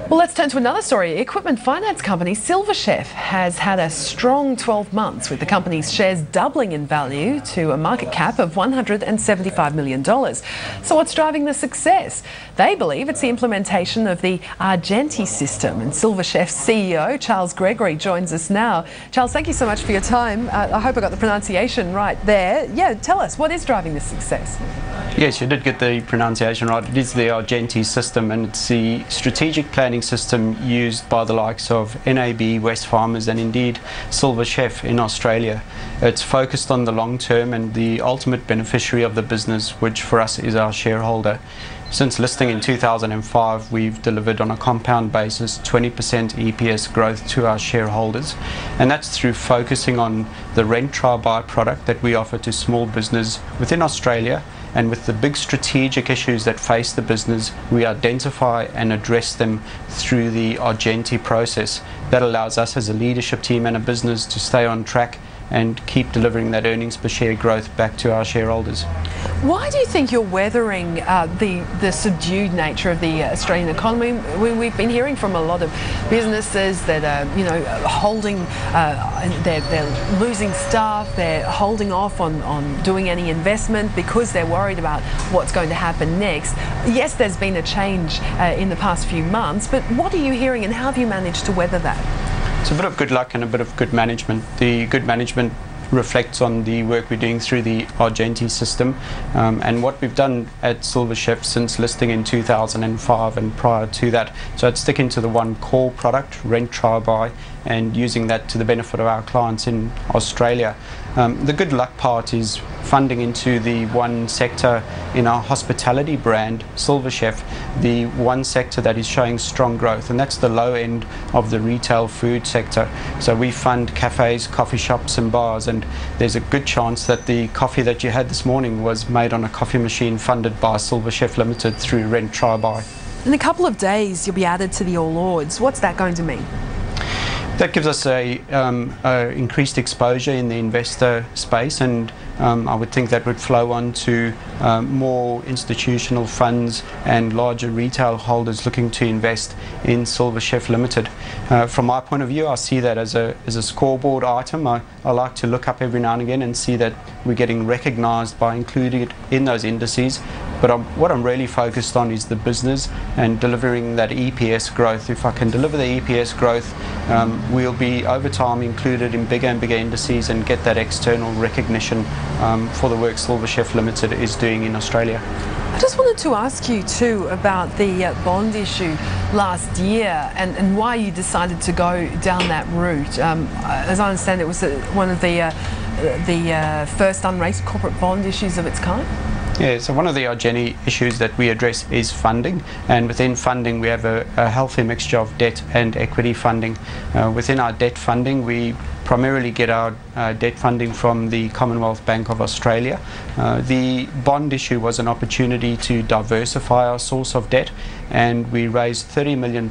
Well, let's turn to another story. Equipment finance company Silverchef has had a strong 12 months, with the company's shares doubling in value to a market cap of $175 million. So what's driving the success? They believe it's the implementation of the Argenti system. And Silverchef's CEO, Charles Gregory, joins us now. Charles, thank you so much for your time. I hope I got the pronunciation right there. Yeah, tell us, what is driving this success? Yes, you did get the pronunciation right. It is the Argenti system, and it's the strategic planning system used by the likes of NAB, Wesfarmers and indeed Silverchef in Australia. It's focused on the long term and the ultimate beneficiary of the business, which for us is our shareholder. Since listing in 2005, we've delivered on a compound basis 20% EPS growth to our shareholders, and that's through focusing on the rent, try, buy product that we offer to small business within Australia. And with the big strategic issues that face the business, we identify and address them through the Argenti process. That allows us as a leadership team and a business to stay on track and keep delivering that earnings per share growth back to our shareholders. Why do you think you're weathering the subdued nature of the Australian economy? We've been hearing from a lot of businesses that are, holding, they're losing staff, they're holding off on doing any investment because they're worried about what's going to happen next. Yes, there's been a change in the past few months, but what are you hearing and how have you managed to weather that? It's a bit of good luck and a bit of good management. The good management reflects on the work we're doing through the Argenti system, and what we've done at Silverchef since listing in 2005 and prior to that. So it's sticking to the one core product, rent, try, buy, and using that to the benefit of our clients in Australia. The good luck part is funding into the one sector in our hospitality brand, Silverchef, the one sector that is showing strong growth, and that's the low end of the retail food sector. So we fund cafes, coffee shops and bars, and there's a good chance that the coffee that you had this morning was made on a coffee machine funded by Silverchef Limited through Rent, Try, Buy. In a couple of days you'll be added to the All Ords. What's that going to mean? That gives us a increased exposure in the investor space, and I would think that would flow on to more institutional funds and larger retail holders looking to invest in Silverchef Limited. From my point of view, I see that as a scoreboard item. I like to look up every now and again and see that we're getting recognised by including it in those indices. But what I'm really focused on is the business and delivering that EPS growth. If I can deliver the EPS growth, we'll be over time included in bigger and bigger indices and get that external recognition for the work Silverchef Limited is doing in Australia. I just wanted to ask you too about the bond issue last year and why you decided to go down that route. As I understand, it was one of the first unrated corporate bond issues of its kind. Yeah, so one of the Argenti issues that we address is funding, and within funding we have a healthy mixture of debt and equity funding. Within our debt funding, we primarily get our debt funding from the Commonwealth Bank of Australia. The bond issue was an opportunity to diversify our source of debt, and we raised $30 million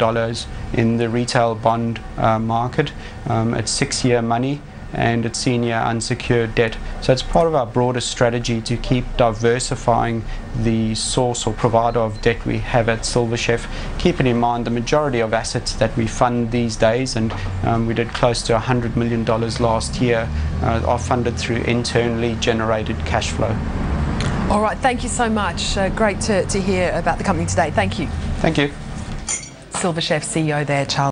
in the retail bond market. It's 6-year money and it's senior unsecured debt. So it's part of our broader strategy to keep diversifying the source or provider of debt we have at Silverchef, keeping in mind the majority of assets that we fund these days, and we did close to $100 million last year, are funded through internally generated cash flow. All right, thank you so much. Great to hear about the company today. Thank you. Thank you. Silverchef CEO there, Charles.